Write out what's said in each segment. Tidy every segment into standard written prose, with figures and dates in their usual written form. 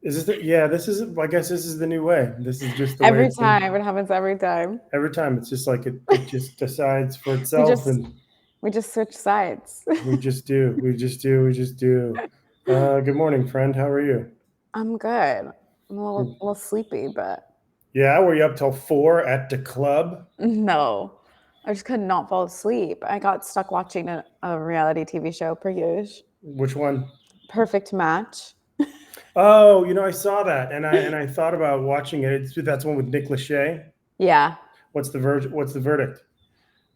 Is this this is, I guess this is the new way. This is just the way Every it's been. time. It happens every time. Every time it's just like it just decides for We itself, just and we just switch sides. we just do. Good morning, friend. How are you? I'm good. I'm a little sleepy, but Yeah, were you up till 4 at the club? no. I just could not fall asleep. I got stuck watching a reality TV show per usual. Which one? Perfect Match. Oh, I saw that, and I thought about watching it. That's one with Nick Lachey. Yeah. What's the verdict?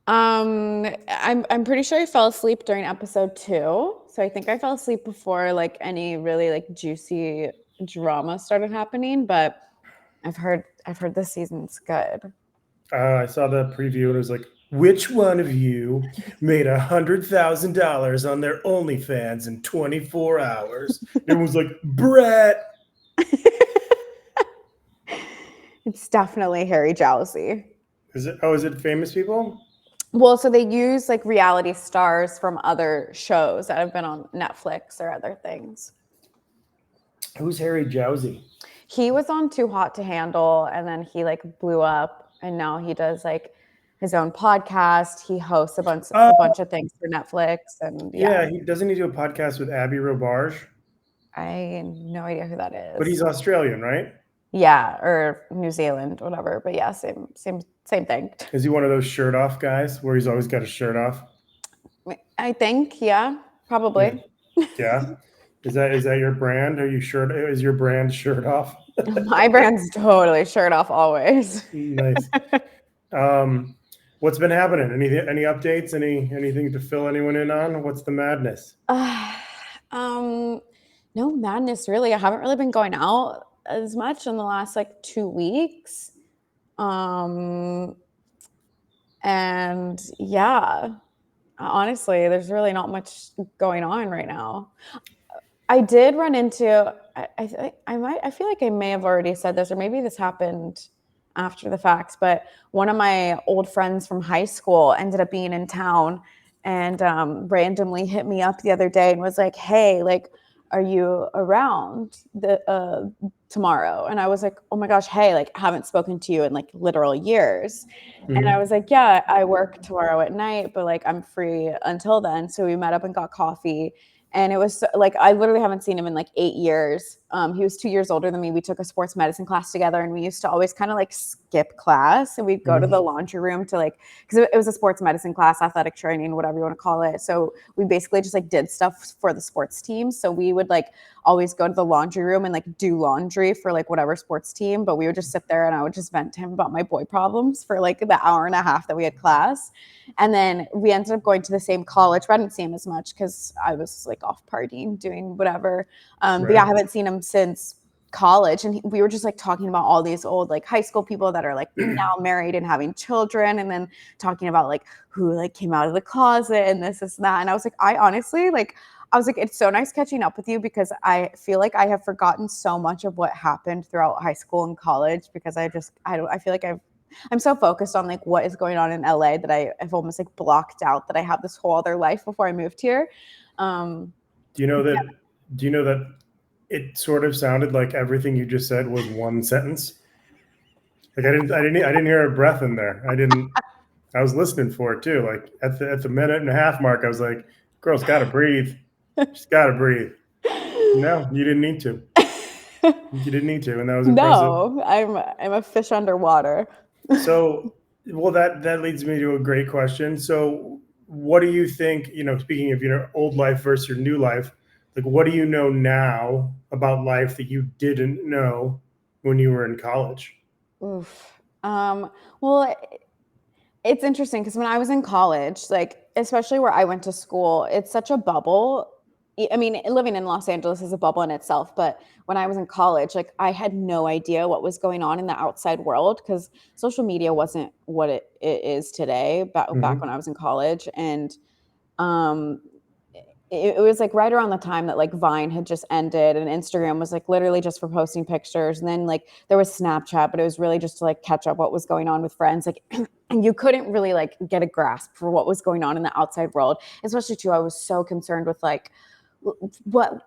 I'm pretty sure I fell asleep during episode 2. So I think I fell asleep before like any really like juicy drama started happening, but I've heard this season's good. I saw the preview and it was like, which one of you made $100,000 on their OnlyFans in 24 hours? It was like, Brett. It's definitely Harry Jowsey. Is it? Oh, is it famous people? Well, so they use like reality stars from other shows that have been on Netflix or other things. Who's Harry Jowsey? He was on Too Hot to Handle and then he like blew up and now he does like his own podcast. He hosts a Oh, bunch of things for Netflix and yeah. yeah. He doesn't he do a podcast with Abby Robarge? I have no idea who that But is. he's Australian, right? Yeah, or New Zealand, whatever. But yeah, same thing. Is he one of those shirt off guys where he's always got his shirt off? I think, yeah, Yeah. probably. Yeah. Is that your brand? Are you shirt? Is your brand shirt off? My brand's totally shirt off always. Nice. Um, what's been happening? Any updates? Anything to fill anyone in on? What's the madness? Um, no madness really. I haven't really been going out as much in the last like 2 weeks. Um, and yeah, honestly, there's really not much going on right now. I did run into. I feel like I may have already said this, or maybe this happened after the fact. But one of my old friends from high school ended up being in town, and randomly hit me up the other day and was like, "Hey, like, are you around the tomorrow?" And I was like, "Oh my gosh, hey, like, I haven't spoken to you in like literal years." And I Mhm. was like, "Yeah, I work tomorrow at night, but like, I'm free until then." So we met up and got coffee and it was like I literally haven't seen him in like 8 years. He was 2 years older than me. We took a sports medicine class together, and we used to always kind of like skip class, and we'd go to the Mhm. laundry room to like because it was a sports medicine class, athletic training, whatever you want to call it. So we basically just like did stuff for the sports team. So we would like always go to the laundry room and like do laundry for like whatever sports team. But we would just sit there, and I would just vent to him about my boy problems for like the hour and a half that we had class. And then we ended up going to the same college. But I didn't see him as much because I was like off partying, doing whatever. But yeah, I Right. haven't seen him since college. And we were just like talking about all these old like high school people that are like now married and having children. And then talking about like who like came out of the closet and this and that. And I was like, I honestly like, I was like, it's so nice catching up with you because I feel like I have forgotten so much of what happened throughout high school and college because I feel like I'm so focused on like what is going on in LA that I've almost like blocked out that I have this whole other life before I moved here. Um, Do you know that? Do you know that it sort of sounded like everything you just said was one sentence? Like I didn't hear a breath in there. I didn't. I was listening for it too. Like at the minute and a half mark, I was like, "Girl's got to breathe. She's got to breathe." No, you didn't need to. You didn't need to, and that was impressive. no, I'm a fish underwater. So, well, that leads me to a great question. So, what do you think? Speaking of old life versus your new life, like what do you know now about life that you didn't know when you were in college? Oof. Well, it's interesting because when I was in college, like especially where I went to school, it's such a bubble. I mean, living in Los Angeles is a bubble in itself, but when I was in college, like I had no idea what was going on in the outside world because social media wasn't what it is today back when Hmm. I was in college. And um it was like right around the time that like Vine had just ended and Instagram was like literally just for posting pictures. And then like there was Snapchat, but it was really just to like catch up what was going on with friends. Like and you couldn't really like get a grasp for what was going on in the outside world, especially too. I was so concerned with like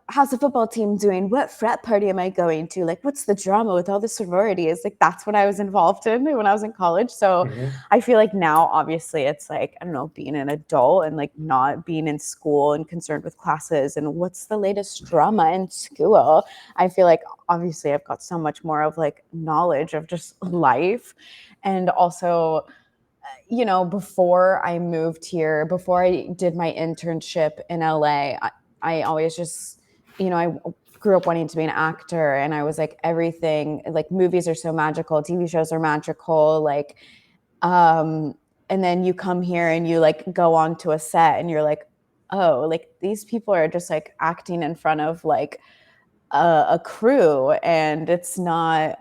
how's the football team doing? What frat party am I going to? Like, what's the drama with all the sororities? Like, that's what I was involved in when I was in college. So I feel like now, obviously, it's like, I don't know, being an adult and like not being in school and concerned with classes and what's the latest drama in school. I feel like obviously I've got so much more of like knowledge of just life. And also, you know, before I moved here, before I did my internship in LA, I always just, you know, I grew up wanting to be an actor, and I was like, everything, like movies are so magical, TV shows are magical, like, um, and then you come here and you like go onto a set and you're like, oh, like these people are just like acting in front of like a crew, and it's not,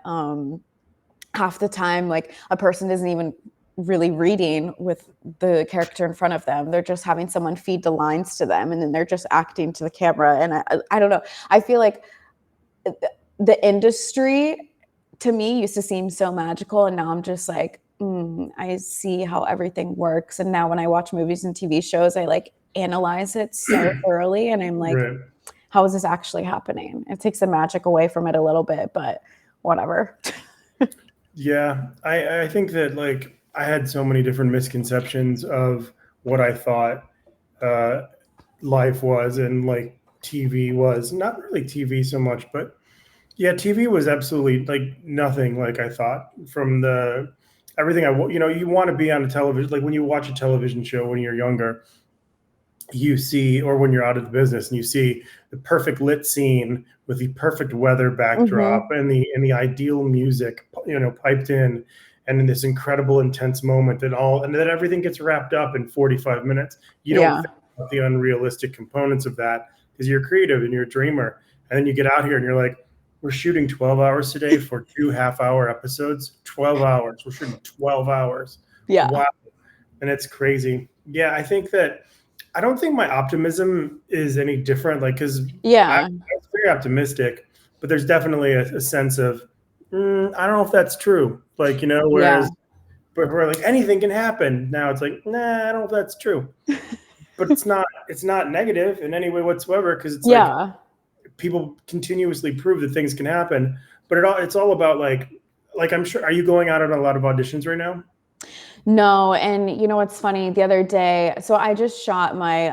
half the time like a person isn't even really reading with the character in front of them. They're just having someone feed the lines to them, and then they're just acting to the camera. And I don't know. I feel like the industry to me used to seem so magical, and now I'm just like, I see how everything works. And now when I watch movies and TV shows, I like analyze it so thoroughly, and I'm like, Right. how is this actually happening? It takes the magic away from it a little bit, but whatever. Yeah, I think that like I had so many different misconceptions of what I thought uh, life was and like TV was. Not really TV so much, but yeah, TV was absolutely like nothing like I thought. From the everything you know, you want to be on a television, like when you watch a television show when you're younger, you see, or when you're out of the business and you see the perfect lit scene with the perfect weather backdrop Mm-hmm. and the ideal music, you know, piped in this incredible intense moment, and then everything gets wrapped up in 45 minutes. You don't Yeah. think about the unrealistic components of that because you're creative and you're a dreamer. And then you get out here and you're like, we're shooting 12 hours today for 2 half-hour episodes. 12 hours. We're shooting 12 hours. Yeah. Wow. And it's crazy. Yeah, I don't think my optimism is any different. Like, because I Yeah. was very optimistic, but there's definitely a sense of I don't know if that's true. Like, you know, Yeah. whereas but where like anything can happen. Now it's like, nah, I don't know if that's true. But it's not negative in any way whatsoever because it's like Yeah. people continuously prove that things can happen. But it's all about like I'm sure, are you going out on a lot of auditions right now? No, and you know what's funny? The other day, so I just shot my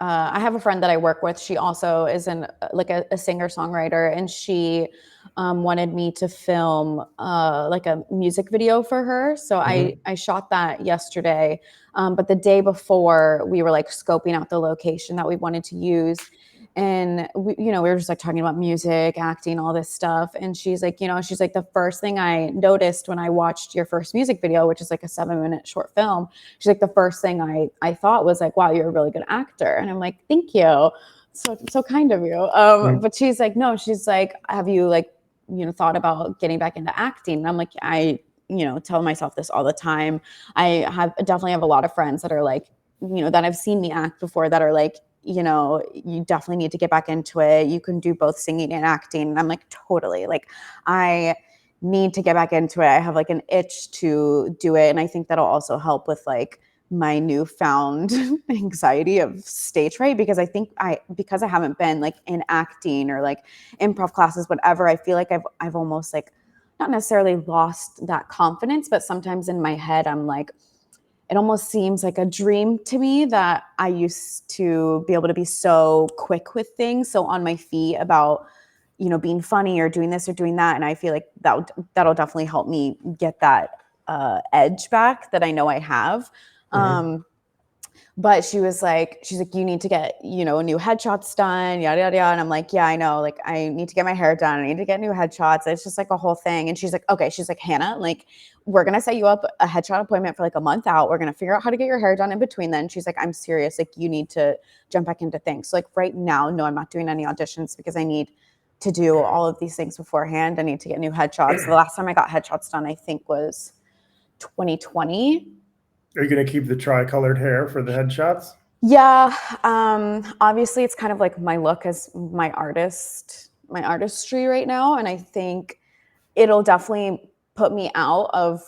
I have a friend that I work with. She also is like a singer songwriter, and she wanted me to film like a music video for her. So Mhm. I shot that yesterday, but the day before we were like scoping out the location that we wanted to use. And you know, we were just like talking about music, acting, all this stuff. And she's like, you know, she's like, the first thing I noticed when I watched your first music video, which is like a 7-minute short film, she's like, the first thing I thought was like, wow, you're a really good actor. And I'm like, thank you. So kind of you. Mhm. But she's like, no, she's like, have you like, you know, thought about getting back into acting? And I'm like, you know, tell myself this all the time. I definitely have a lot of friends that are like, you know, that have seen me act before that are like, you know, you definitely need to get back into it. You can do both singing and acting. And I'm like, totally. Like, I need to get back into it. I have like an itch to do it. And I think that'll also help with like my newfound anxiety of stage fright, because I think because I haven't been like in acting or like improv classes, whatever, I feel like I've almost like not necessarily lost that confidence, but sometimes in my head, I'm like, it almost seems like a dream to me that I used to be able to be so quick with things, so on my feet about, you know, being funny or doing this or doing that. And I feel like that'll definitely help me get that edge back that I know I have. Mhm. Um, but she's like, you need to get, you know, new headshots done, yada, yada, yada. And I'm like, yeah, I know. Like, I need to get my hair done. I need to get new headshots. It's just like a whole thing. And she's like, okay. She's like, Hannah, like, we're going to set you up a headshot appointment for like a month out. We're going to figure out how to get your hair done in between then. She's like, I'm serious. Like, you need to jump back into things. So like right now, no, I'm not doing any auditions because I need to do all of these things beforehand. I need to get new headshots. The last time I got headshots done, I think was 2020. Are you going to keep the tri-colored hair for the headshots? Yeah, obviously it's kind of like my look as my artistry right now, and I think it'll definitely put me out of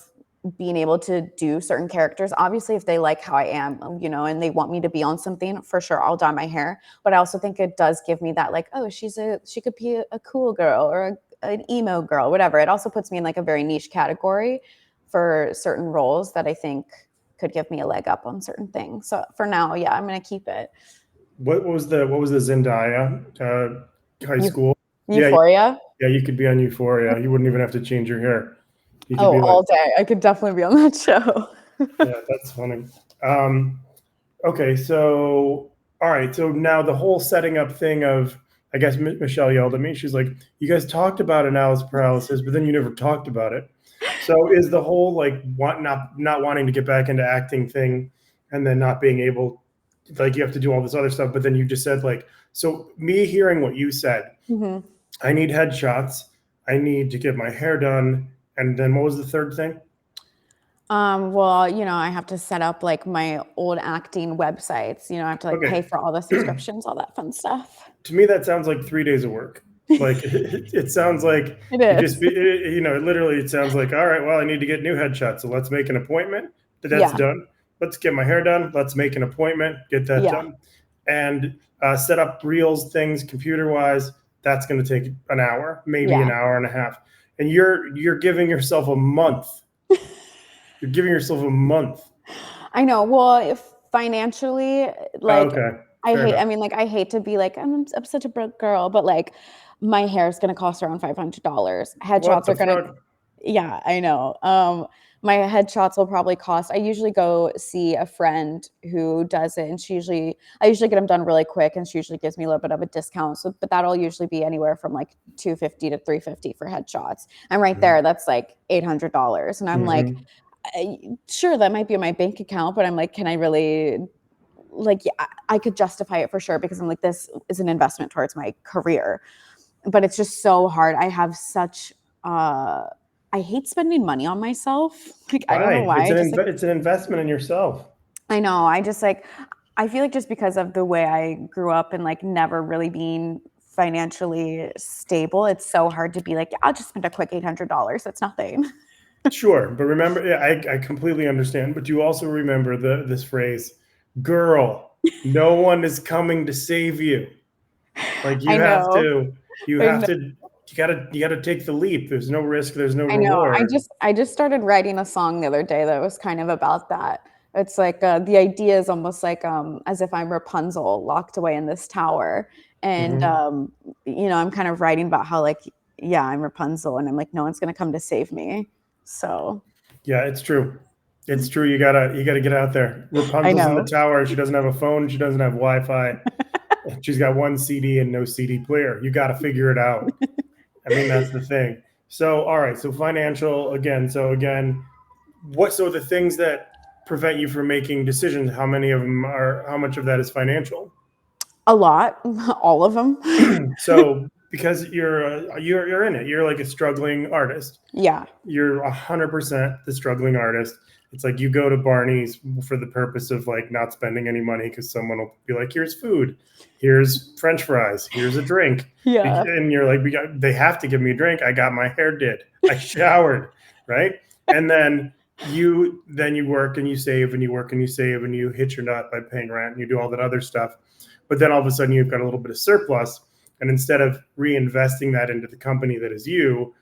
being able to do certain characters. Obviously, if they like how I am, and they want me to be on something, for sure I'll dye my hair. But I also think it does give me that, like, oh, she could be a cool girl or an emo girl, whatever. It also puts me in like a very niche category for certain roles that I think could give me a leg up on certain things. So for now, yeah, I'm gonna keep it. What was the Zendaya high school? Yeah, Euphoria. yeah, you could be on Euphoria. You wouldn't even have to change your hair. You could Oh, be like, all day. I could definitely be on that show. yeah, that's funny. Okay, so all right, so now the whole setting up thing of, I guess Michelle yelled at me. She's like, "You guys talked about analysis paralysis, but then you never talked about it." So is the whole like not wanting to get back into acting thing, and then not being able, like you have to do all this other stuff, but then you just said like, so me hearing what you said, Mm-hmm. I need headshots, I need to get my hair done, and then what was the third thing? Well, I have to set up like my old acting websites. I have to like pay Okay. for all the subscriptions, all that fun stuff. To me, that sounds like 3 days of work. Like it sounds like It you just is. be, literally, it sounds like, all right, well, I need to get new headshots. So let's make an appointment. That's Yeah. done. Let's get my hair done. Let's make an appointment, get that Yeah. done. And set up reels, things computer wise. That's going to take an hour, maybe an Yeah. hour and a half. And you're giving yourself a month. You're giving yourself a month. I know. Well, if financially, like, Okay, I fair hate, enough. I mean, like, I hate to be like, I'm such a broke girl, but like, my hair is going to cost around $500. What Headshots the are going to, fuck? yeah, I know. My headshots will probably cost, I usually go see a friend who does it, and I usually get them done really quick, and she usually gives me a little bit of a discount. So, but that'll usually be anywhere from like $250 to $350 for headshots. And right there, that's like $800. And I'm like, Mm-hmm. sure, that might be in my bank account, but I'm like, can I really, like, yeah, I could justify it for sure, because I'm like, this is an investment towards my career. But it's just so hard. I have such I hate spending money on myself. Like, I don't know Why? why. I just like, It's an investment in yourself. I know. I just like, I feel like just because of the way I grew up and like never really being financially stable, it's so hard to be like, yeah, I'll just spend a quick $800. That's nothing. Sure, but remember, yeah, I completely understand. But you also remember this phrase, "Girl, no one is coming to save you." Like I know. you I have know. to, you gotta take the leap. There's no risk. There's no I know. reward. I just started writing a song the other day that was kind of about that. It's like the idea is almost like as if I'm Rapunzel locked away in this tower, and Hmm. I'm kind of writing about how, like, yeah, I'm Rapunzel, and I'm like, no one's gonna come to save me. So Yeah, it's true. It's true. You gotta get out there. I Rapunzel's in the know. tower. She doesn't have a phone. She doesn't have Wi-Fi. She's got one CD and no CD player. You got to figure it out. I mean, that's the thing. So, all right. So, financial again. So, again, so the things that prevent you from making decisions, how many of them are, how much of that is financial? A lot, all of them. So, because you're in it, you're like a struggling artist. Yeah. You're 100% the struggling artist. It's like you go to Barney's for the purpose of like not spending any money because someone will be like, here's food, here's French fries, here's a drink. Yeah. And you're like, they have to give me a drink. I got my hair did. I showered, right? And then you work and you save and you work and you save and you hit your nut by paying rent and you do all that other stuff. But then all of a sudden you've got a little bit of surplus. And instead of reinvesting that into the company that is you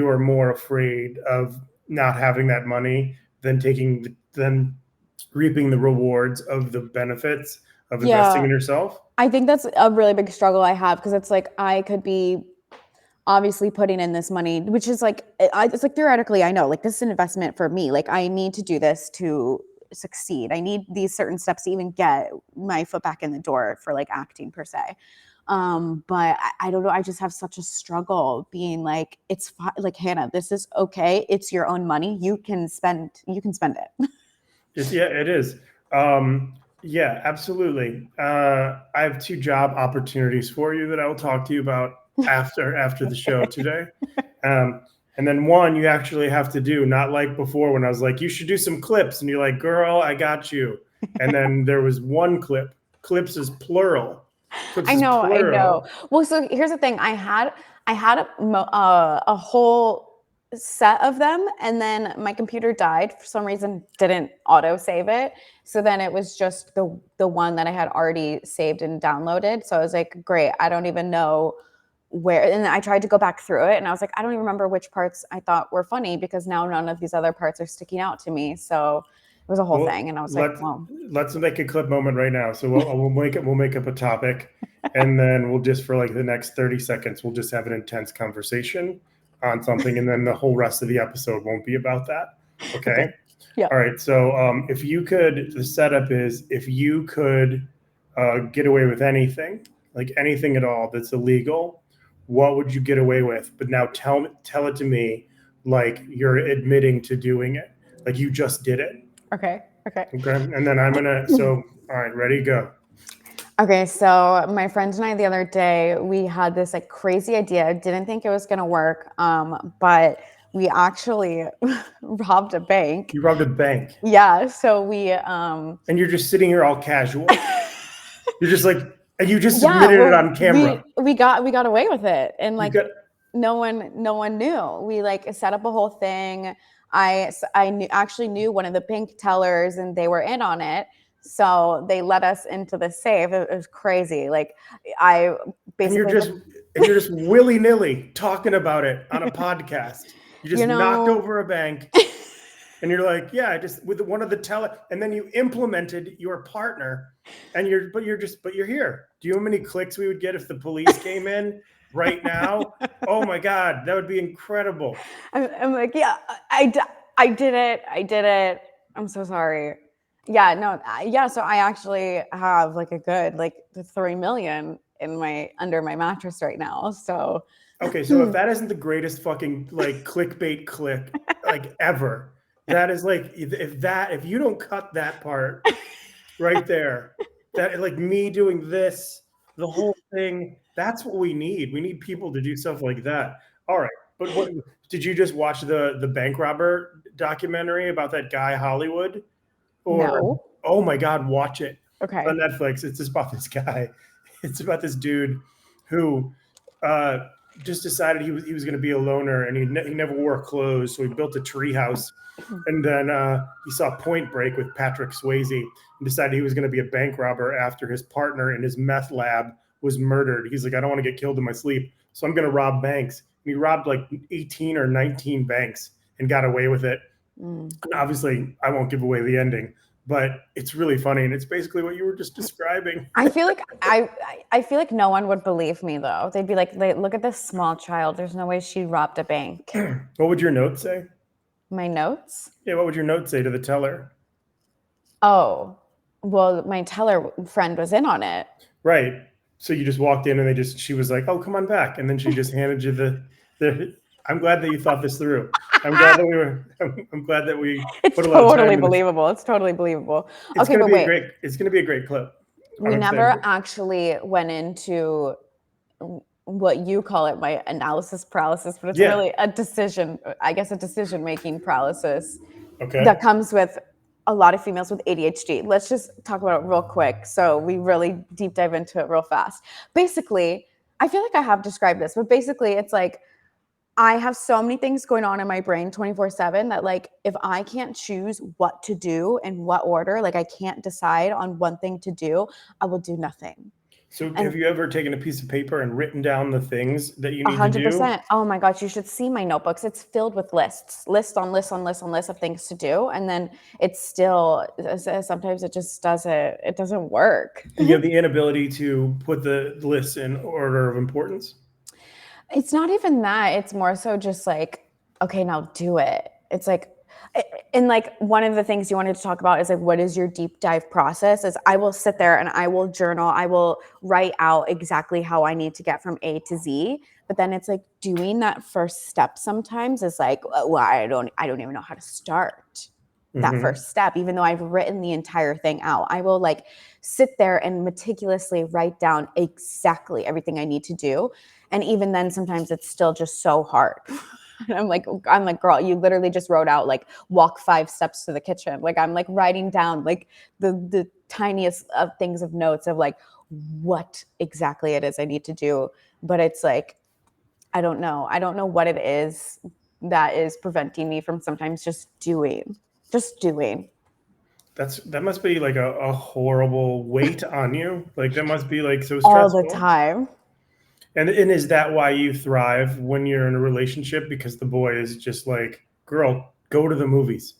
are more afraid of not having that money than reaping the rewards of the benefits of investing Yeah. in yourself. I think that's a really big struggle I have, because it's like I could be obviously putting in this money, which is like, it's like theoretically, I know, like, this is an investment for me. Like, I need to do this to succeed. I need these certain steps to even get my foot back in the door for like acting per se. But I don't know. I just have such a struggle being like, like, Hannah, this is okay. It's your own money. You can spend it. Yeah, it is. Yeah, absolutely. I have two job opportunities for you that I will talk to you about after the show today. And then one you actually have to do, not like before when I was like, you should do some clips, and you're like, girl, I got you. And then there was one clip. Clips is plural. Clips I is know. plural. Well, so here's the thing. I had a whole set of them, and then my computer died for some reason, didn't auto save it, so then it was just the one that I had already saved and downloaded. So I was like, great, I don't even know where. And I tried to go back through it, and I was like, I don't even remember which parts I thought were funny, because now none of these other parts are sticking out to me. So it was a whole thing, and I was like, well, let's make a clip moment right now. So we'll make up a topic, and then we'll just, for like the next 30 seconds, we'll just have an intense conversation on something, and then the whole rest of the episode won't be about that. Okay. Yeah. All right. So if you could, the setup is, if you could get away with anything, like anything at all that's illegal, what would you get away with? But now tell it to me like you're admitting to doing it, like you just did it. Okay. And then I'm gonna. So all right, ready, go. Okay, so my friend and I the other day, we had this like crazy idea. Didn't think it was gonna work, but we actually robbed a bank. You robbed a bank. Yeah, so we and you're just sitting here all casual. You're just like, and you just admitted it on camera. We got away with it, and like no one knew. We like set up a whole thing. I actually knew one of the bank tellers, and they were in on it. So they let us into the safe. It was crazy. Like I basically and you're just willy-nilly talking about it on a podcast. You just knocked over a bank, and you're like, yeah, just with one of the teller, and then you implemented your partner, and you're here. Do you know how many clicks we would get if the police came in right now? Oh my God, that would be incredible. I'm like, yeah, I did it. I'm so sorry. Yeah, no, yeah. So I actually have like a good like 3 million under my mattress right now. So okay, so if that isn't the greatest fucking like clickbait click like ever, that is like, if you don't cut that part right there, that like me doing this, the whole thing, that's what we need. We need people to do stuff like that. All right, but what did you just watch the bank robber documentary about that guy Hollywood? Or no. Oh my God, watch it. Okay. It's on Netflix. It's just about this guy. It's about this dude who just decided he was going to be a loner, and he never wore clothes, so he built a tree house. And then he saw Point Break with Patrick Swayze and decided he was going to be a bank robber after his partner in his meth lab was murdered. He's like, I don't want to get killed in my sleep, so I'm going to rob banks. And he robbed like 18 or 19 banks and got away with it. And obviously, I won't give away the ending, but it's really funny, and it's basically what you were just describing. I feel like I feel like no one would believe me though. They'd be like, "Look at this small child. There's no way she robbed a bank." What would your note say? My notes? Yeah, what would your note say to the teller? Oh, well, my teller friend was in on it. Right. So you just walked in, and she was like, "Oh, come on back," and then she just handed you the. I'm glad that you thought this through. I'm glad that we. It's put a lot totally of time believable. It's totally believable. It's going to be great. It's going to be a great clip. We never actually went into what you call it, my analysis paralysis, but it's really a decision-making paralysis. Okay. That comes with a lot of females with ADHD. Let's just talk about it real quick. So we really deep dive into it real fast. Basically, I feel like I have described this, but basically it's like, I have so many things going on in my brain 24/7 that like, if I can't choose what to do in what order, like I can't decide on one thing to do, I will do nothing. So have you ever taken a piece of paper and written down the things that you need 100%. To do? 100%. Oh my gosh, you should see my notebooks. It's filled with list on list of things to do. And then it's still, sometimes it just doesn't work. You have the inability to put the list in order of importance? It's not even that. It's more so just like, okay, now do it. It's like, and like one of the things you wanted to talk about is like, what is your deep dive process? Is I will sit there and I will journal. I will write out exactly how I need to get from A to Z. But then it's like doing that first step sometimes is like, well, I don't even know how to start that first step, even though I've written the entire thing out. I will like sit there and meticulously write down exactly everything I need to do. And even then, sometimes it's still just so hard. I'm like, girl, you literally just wrote out like walk 5 steps to the kitchen. Like I'm like writing down like the tiniest of things of notes of like what exactly it is I need to do. But it's like, I don't know what it is, that is preventing me from sometimes just doing. That must be like a horrible weight on you. Like that must be like so All the stressful. time. And is that why you thrive when you're in a relationship? Because the boy is just like, girl, go to the movies,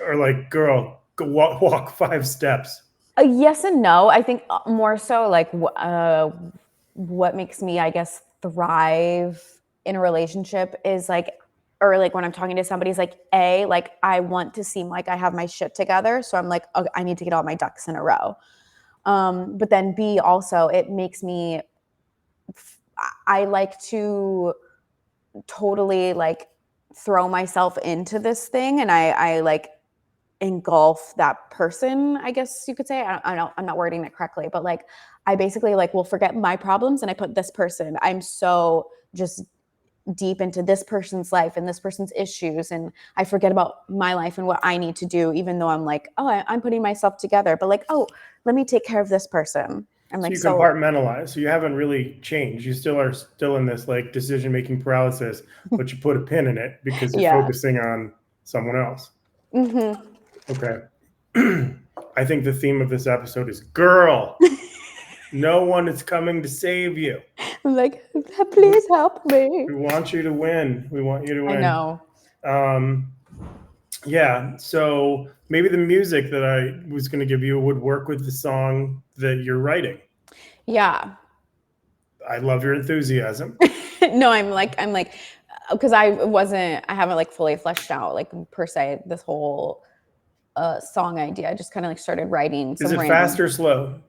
or like, girl, go walk 5 steps. Yes and no. I think more so like what makes me, I guess, thrive in a relationship is like, or like when I'm talking to somebody, is like, A, like I want to seem like I have my shit together. So I'm like, okay, I need to get all my ducks in a row. But then B, also, it makes me, I like to totally like throw myself into this thing, and I like engulf that person, I guess you could say. I don't, I'm not wording it correctly, but like I basically like will forget my problems and I put this person. I'm so just deep into this person's life and this person's issues, and I forget about my life and what I need to do, even though I'm like, oh, I'm putting myself together, but like, oh, let me take care of this person. I'm So like, you so compartmentalize. So you haven't really changed. You still are still in this like decision making paralysis, but you put a pin in it because you're yeah. focusing on someone else. Mm-hmm. Okay. I think the theme of this episode is girl. No one is coming to save you. I'm like, please help me. We want you to win. We want you to I win. know. Um, yeah. So maybe the music that I was going to give you would work with the song that you're writing. Yeah. I love your enthusiasm. No, I'm like, because I haven't like fully fleshed out like per se this whole song idea. I just kind of like started writing Is some it random. fast or slow?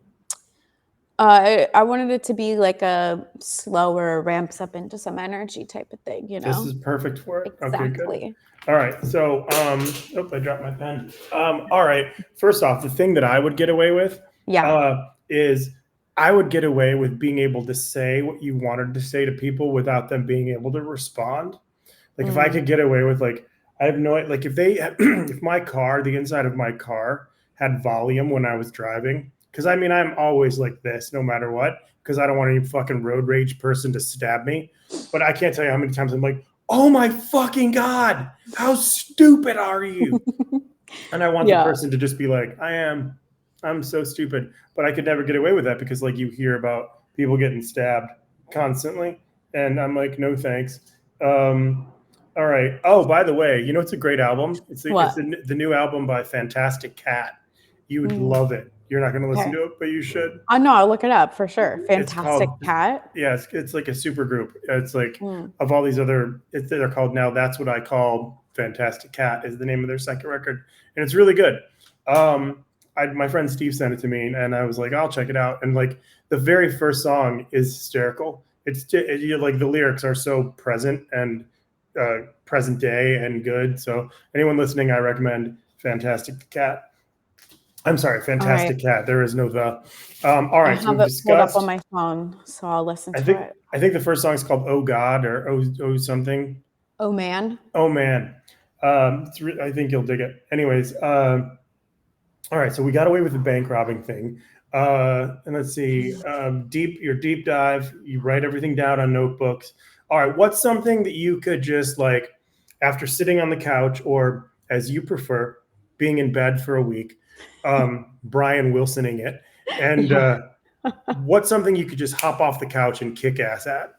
I wanted it to be like a slower, ramps up into some energy type of thing, you This know? is perfect for it. Okay, good. Exactly. All right. So, I dropped my pen. All right. First off, the thing that I would get away with Yeah. is I would get away with being able to say what you wanted to say to people without them being able to respond. Like if I Mm. could get away with like, I have no, like if they, if my car, the inside of my car had volume when I was driving, because I mean, I'm always like this no matter what, because I don't want any fucking road rage person to stab me. But I can't tell you how many times I'm like, oh my fucking God, how stupid are you? And I want the Yeah. person to just be like, I'm so stupid. But I could never get away with that because like you hear about people getting stabbed constantly. And I'm like, no thanks. Um, all right. Oh, by the way, you know it's a great album. What? The new album by Fantastic Cat. You would Mm. love it. You're not going to listen Okay. to it, but you should. I know. I'll look it up for sure. It's Fantastic called cat. yeah. It's like a super group. It's like Mm. of all these other. They're called now. That's what I call Fantastic Cat is the name of their second record, and it's really good. My friend Steve sent it to me, and I was like, I'll check it out. And like the very first song is hysterical. Like the lyrics are so present and present day and good. So anyone listening, I recommend Fantastic Cat. I'm sorry, All right. Fantastic Cat. There is no the. All I right, so have we've it pulled up on discussed. my phone, so I'll listen I to think it. I think the first song is called "Oh God" or "Oh something." Oh man. Oh man, I think you'll dig it. Anyways, all right, so we got away with the bank robbing thing. And let's see, your deep dive. You write everything down on notebooks. All right, what's something that you could just like after sitting on the couch or as you prefer, being in bed for a week, Brian Wilsoning it, and Yeah. what's something you could just hop off the couch and kick ass at?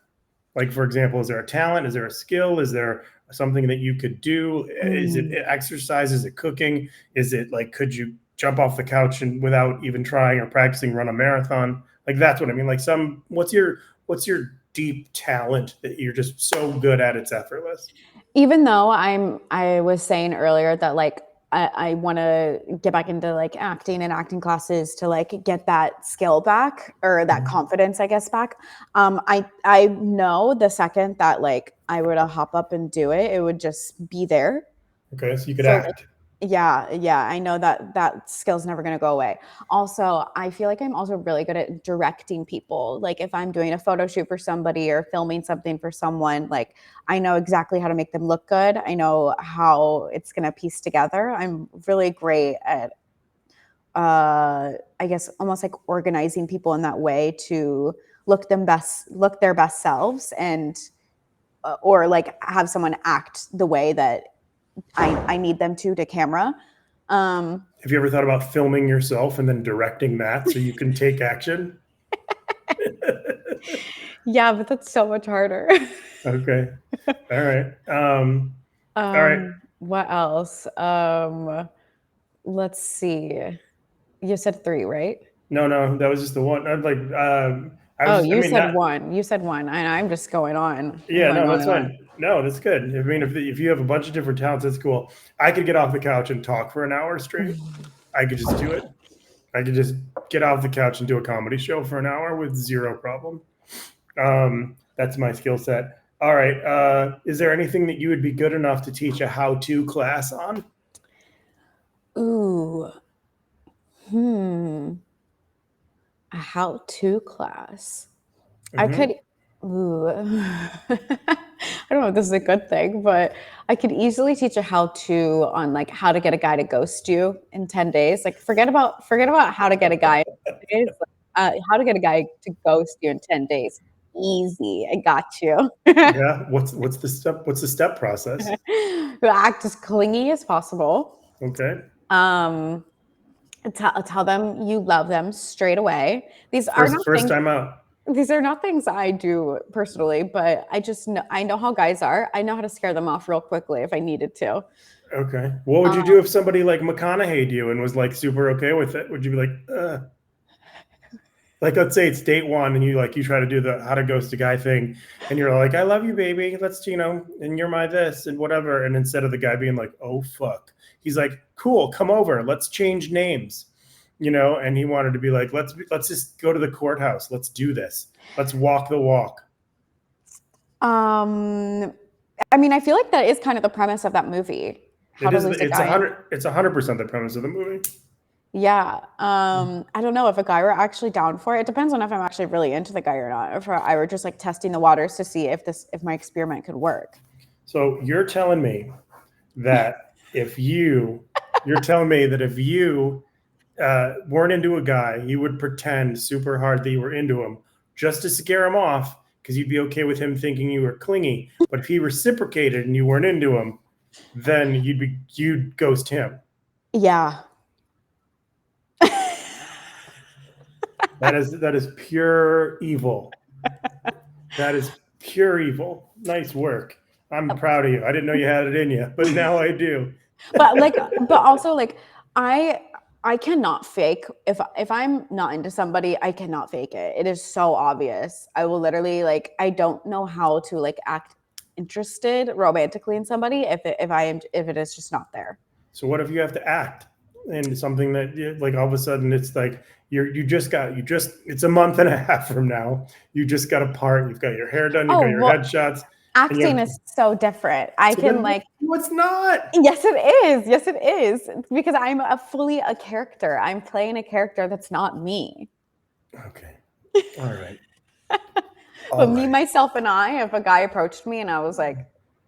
Like, for example, is there a talent? Is there a skill? Is there something that you could do? Is it Mm. exercise? Is it cooking? Is it like, could you jump off the couch and without even trying or practicing run a marathon? Like, that's what I mean. Like what's your deep talent that you're just so good at it's effortless? Even though I was saying earlier that like I want to get back into like acting and acting classes to like get that skill back or that Mhm. confidence, I guess, back. I know the second that like I were to hop up and do it, it would just be there. Okay, so you could So like, act. yeah, I know that that skill's never going to go away. Also, I feel like I'm also really good at directing people. Like if I'm doing a photo shoot for somebody or filming something for someone, like I know exactly how to make them look good. I know how it's going to piece together. I'm really great at I guess almost like organizing people in that way to look their best selves and or like have someone act the way that I need them to camera. Have you ever thought about filming yourself and then directing that so you can take action? Yeah, but that's so much harder. Okay. All right. All right. What else? Let's see. You said 3, right? No, that was just the one. I'm like, Oh, I you mean, said not, 1. You said 1. And I'm just going on. I'm yeah, going no, on that's and on. fine. No, that's good. I mean, if you have a bunch of different talents, that's cool. I could get off the couch and talk for an hour straight. I could just do it. I could just get off the couch and do a comedy show for an hour with zero problem. That's my skill set. All right. Is there anything that you would be good enough to teach a how-to class on? Ooh. A how-to class. I could. Ooh. I don't know if this is a good thing, but I could easily teach a how-to on like how to get a guy to ghost you in 10 days. Like forget about how to get a guy in 10 days. How to get a guy to ghost you in 10 days. Easy. I got you. Yeah. What's the step? What's the step process? Act as clingy as possible. Okay. Um, tell them you love them straight away. First time out. These are not things I do personally, but I know how guys are. I know how to scare them off real quickly if I needed to. Okay. What would you do if somebody like McConaughey'd you and was like super okay with it? Would you be like, like let's say it's date one and you try to do the how to ghost a guy thing and you're like, I love you, baby. Let's, and you're my this and whatever. And instead of the guy being like, oh fuck, he's like, cool, come over. Let's change names. And he wanted to be like, let's just go to the courthouse. Let's do this. Let's walk the walk. I mean, I feel like that is kind of the premise of that movie. How to lose a guy. It's 100% the premise of the movie. Yeah. I don't know if a guy were actually down for it. It depends on if I'm actually really into the guy or not. If I were just like testing the waters to see if my experiment could work. So you're telling me that if you weren't into a guy, you would pretend super hard that you were into him just to scare him off because you'd be okay with him thinking you were clingy. But if he reciprocated and you weren't into him, then you'd ghost him. Yeah. That is pure evil. That is pure evil. Nice work. I'm proud of you. I didn't know you had it in you, but now I do. but also like I cannot fake if I'm not into somebody, I cannot fake it. It is so obvious. I will literally like I don't know how to like act interested romantically in somebody if it is just not there. So what if you have to act in something that like all of a sudden it's like it's a month and a half from now. You just got a part. You've got your hair done. You've got your headshots. Acting is so different. I can like. No, it's not. Yes, it is. Yes, it is. Because I'm fully a character. I'm playing a character that's not me. Okay. All right. But me, myself, and I, if a guy approached me and I was like,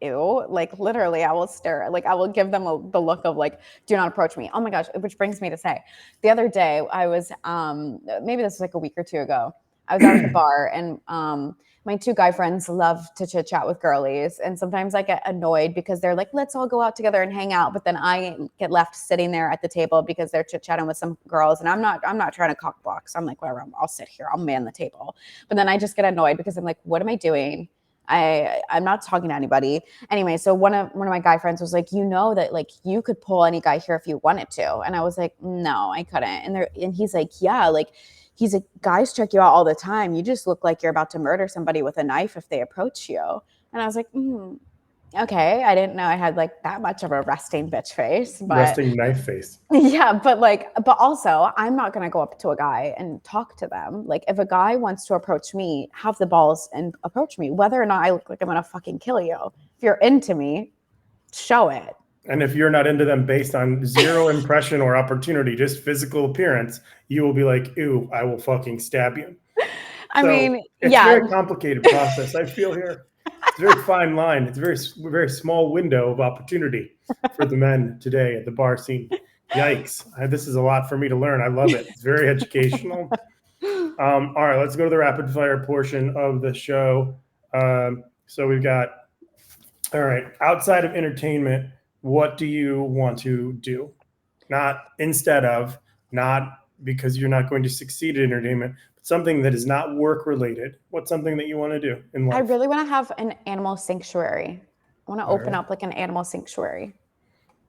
ew, like literally I will stare, like I will give them the look of like, do not approach me. Oh my gosh, which brings me to say, the other day I was, maybe this was like a week or two ago, I was out at the bar and my 2 guy friends love to chit chat with girlies. And sometimes I get annoyed because they're like, let's all go out together and hang out. But then I get left sitting there at the table because they're chit chatting with some girls. And I'm not trying to cock blocks. I'm like, whatever, I'll sit here. I'll man the table. But then I just get annoyed because I'm like, what am I doing? I'm not talking to anybody. Anyway, so one of my guy friends was like, that like you could pull any guy here if you wanted to. And I was like, no, I couldn't. And he's like, yeah, like he's like, guys check you out all the time. You just look like you're about to murder somebody with a knife if they approach you. And I was like, okay. I didn't know I had like that much of a resting bitch face. But resting knife face. Yeah, but also I'm not going to go up to a guy and talk to them. Like if a guy wants to approach me, have the balls and approach me, whether or not I look like I'm going to fucking kill you. If you're into me, show it. And if you're not into them based on zero impression or opportunity, just physical appearance, you will be like, ew, I will fucking stab you. I mean, it's yeah. a very complicated process. I feel here. It's a very fine line. It's a very small window of opportunity for the men today at the bar scene. Yikes. This is a lot for me to learn. I love it. It's very educational. All right, let's go to the rapid fire portion of the show. So we've got All right. Outside of entertainment, what do you want to do? Not instead of, not because you're not going to succeed at entertainment, but something that is not work related. What's something that you want to do in I life? really want to have an animal sanctuary. I want to All open right. up like an animal sanctuary.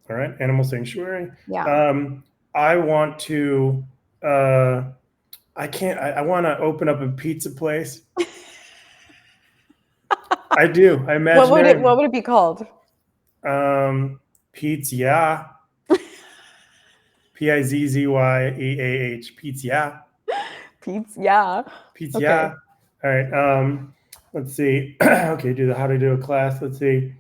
All right. Animal sanctuary. Yeah. Um, I want to, uh, I can't, I want to open up a pizza place. I do. I What imaginary, would it be called? pizza, Pizzyaeh, pizza. Pizza. Yeah. Okay. Pizza. All right. Let's see. Okay, do the how to do a class. Let's see.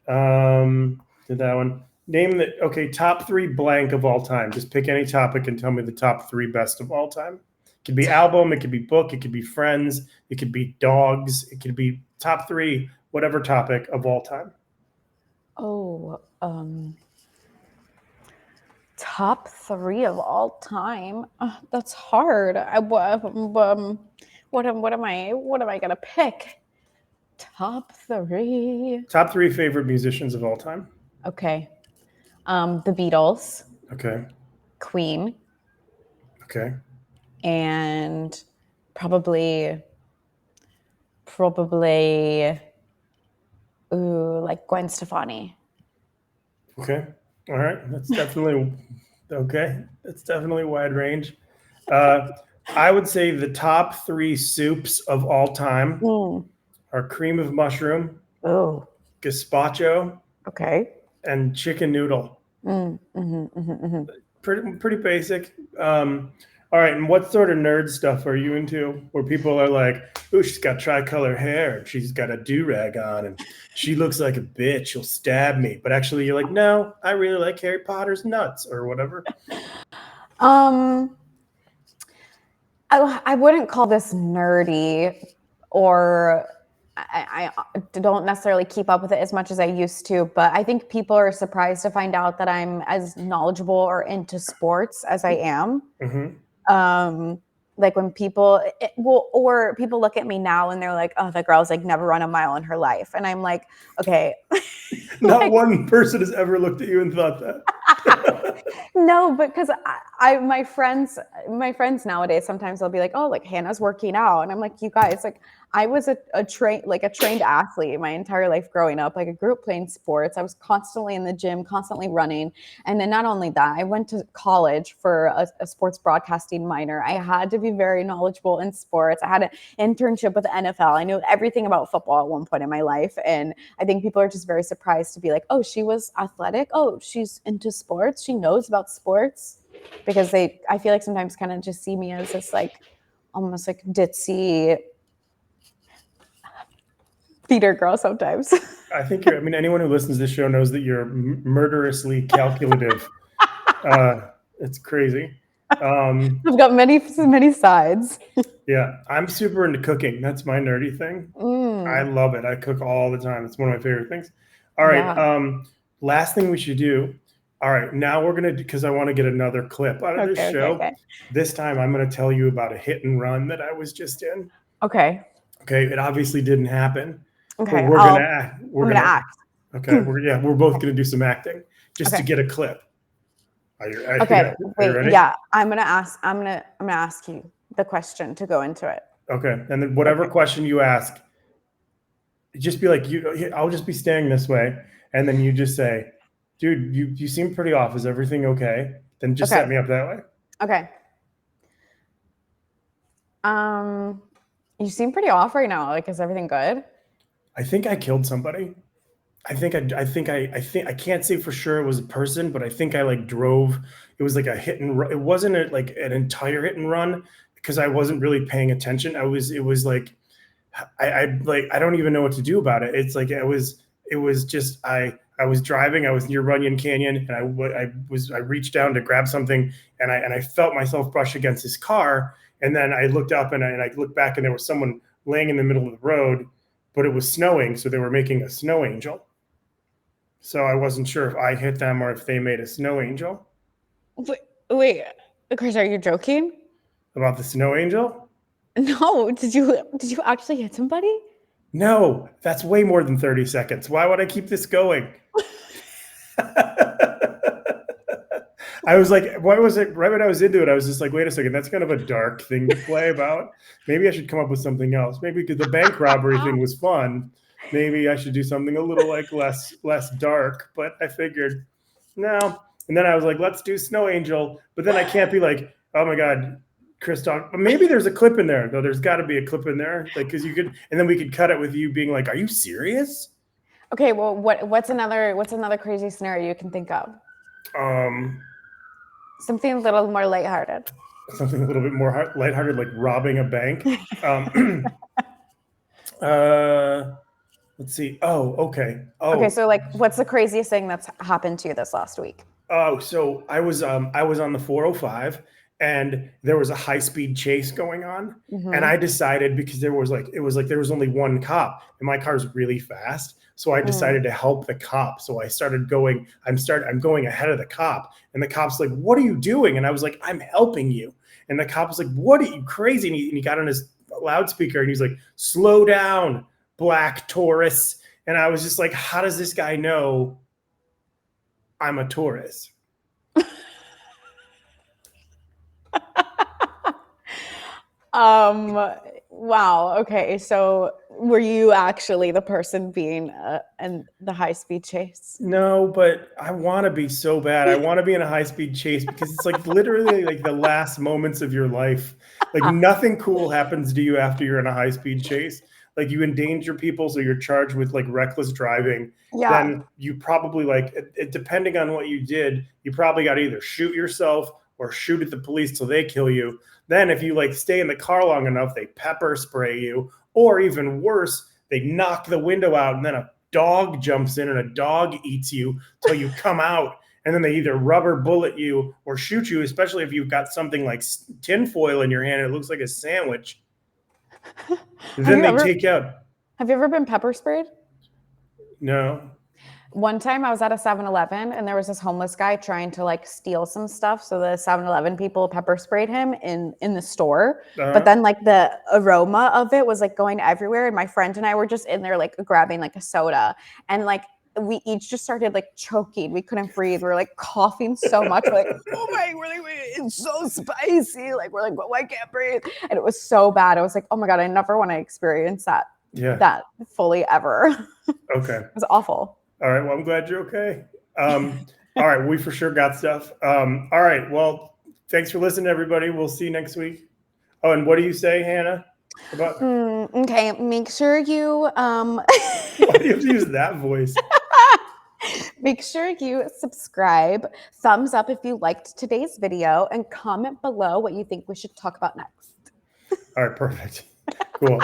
Did that one. Name the okay, top three blank of all time. Just pick any topic and tell me the top three best of all time. It could be album, it could be book, it could be friends, it could be dogs, it could be top three, whatever topic of all time. Oh, top three of all time. That's hard. What am I gonna pick? Top three. Top three favorite musicians of all time. Okay. The Beatles, Okay. Queen, Okay. and probably like Gwen Stefani. Okay. All right. That's definitely okay. That's definitely a wide range. Uh, I would say the top three soups of all time Mm. are cream of mushroom, Oh, gazpacho, okay. and chicken noodle. Mm-hmm. Pretty basic. All right. And what sort of nerd stuff are you into? Where people are like, "Ooh, she's got tricolor hair. And she's got a do rag on, and she looks like a bitch. She'll stab me." But actually, you're like, "No, I really like Harry Potter's nuts or whatever." Um, I wouldn't call this nerdy, or I don't necessarily keep up with it as much as I used to, but I think people are surprised to find out that I'm as knowledgeable or into sports as I am. Mm-hmm. Um, like when or people look at me now and they're like, "Oh, that girl's like never run a mile in her life," and I'm like, "Okay." Not Like, one person has ever looked at you and thought that. no, because my friends nowadays sometimes they'll be like, "Oh, like Hannah's working out," and I'm like, "You guys, like I was a trained athlete my entire life growing up. Like I grew up playing sports. I was constantly in the gym, constantly running, and then not only that, I went to college for a sports broadcasting minor. I had to be very knowledgeable in sports. I had an internship with the NFL. I knew everything about football at one point in my life, and I think people are just very surprised to be like, oh, she was athletic. Oh, she's into sports. She knows about sports because I feel like sometimes kind of just see me as this like almost like ditzy theater girl sometimes. I think you're. I mean, anyone who listens to this show knows that you're murderously calculative. It's crazy. I've got many sides. Yeah, I'm super into cooking. That's my nerdy thing. I Mm, love it. I cook all the time. It's one of my favorite things. All right. yeah. Last thing we should do. All right. Now we're gonna because I want to get another clip out of this show. Okay. This time I'm gonna tell you about a hit and run that I was just in. Okay. Okay. It obviously didn't happen, but Okay. we're gonna act. I'm We're gonna gonna. act. Okay. We're both gonna do some acting just to Okay. get a clip. Okay. Are you Wait. ready? Yeah. I'm gonna ask you the question to go into it. Okay. And then whatever Okay. question you ask, just be like, I'll just be staying this way. And then you just say, dude, you seem pretty off. Is everything okay? Then just Okay. set me up that way. Okay. Um, you seem pretty off right now. Like, is everything good? I think I killed somebody. I can't say for sure it was a person, but I think I like drove. It was like a hit and run. It wasn't like an entire hit and run because I wasn't really paying attention. It was like, I don't even know what to do about it. It's like, it was just, I was driving, I was near Runyon Canyon and I reached down to grab something and I felt myself brush against this car. And then I looked up and I looked back and there was someone laying in the middle of the road, but it was snowing. So they were making a snow angel. So I wasn't sure if I hit them or if they made a snow angel. Wait, Chris, are you joking? About the snow angel? No, did you actually hit somebody? No, that's way more than 30 seconds. Why would I keep this going? I was like, why was it right when I was into it? I was just like, wait a second, that's kind of a dark thing to play about. Maybe I should come up with something else. Maybe because the bank robbery thing was fun. Maybe I should do something a little like less dark. But I figured, no. And then I was like, let's do Snow Angel. But then I can't be like, oh my God, Christoph. But maybe there's a clip in there, though. There's got to be a clip in there, like because you could, and then we could cut it with you being like, "Are you serious?" Okay, well, what's another crazy scenario you can think of? Um, Something a little more lighthearted. Something a little bit more lighthearted, like robbing a bank. Let's see. Oh, okay. Okay, Oh, so like, what's the craziest thing that's happened to you this last week? oh. So I was on the 405, and there was a high speed chase going on, and I decided because there was like there was only one cop, and my car's really fast. So I decided to help the cop. So I started going. I'm going ahead of the cop, and the cop's like, "What are you doing?" And I was like, "I'm helping you." And the cop was like, "What are you crazy?" And he got on his loudspeaker, and he's like, "Slow down, black Taurus." And I was just like, "How does this guy know I'm a Taurus?" Wow. Okay. So were you actually the person being in the high speed chase? No, but I want to be so bad. I want to be in a high speed chase because it's like literally like the last moments of your life. Like nothing cool happens to you after you're in a high speed chase. Like you endanger people, so you're charged with like reckless driving. Yeah. Then you probably like depending on what you did, you probably got to either shoot yourself or shoot at the police till they kill you. Then if you like stay in the car long enough, they pepper spray you, or even worse, they knock the window out and then a dog jumps in and a dog eats you till you come out. And then they either rubber bullet you or shoot you, especially if you've got something like tinfoil in your hand. It looks like a sandwich. Then they take out. Have you ever been pepper sprayed? No. One time I was at a 7-Eleven and there was this homeless guy trying to like steal some stuff. So the 7-Eleven people pepper sprayed him in the store. But then like the aroma of it was like going everywhere. And my friend and I were just in there like grabbing like a soda. And like we each just started like choking. We couldn't breathe. We were like coughing so much. We're like, oh my, we're like, it's so spicy. Like we're like, oh, I can't breathe. And it was so bad. I was like, oh my God, I never want to experience that. Yeah. That fully ever. Okay. It was awful. All right. Well, I'm glad you're okay. All right. We for sure got stuff. All right. Well, thanks for listening, everybody. We'll see you next week. Oh, and what do you say, Hannah? About Okay. Make sure you why do you have to use that voice? make sure you subscribe, thumbs up if you liked today's video, and comment below what you think we should talk about next. All right. Perfect. Cool.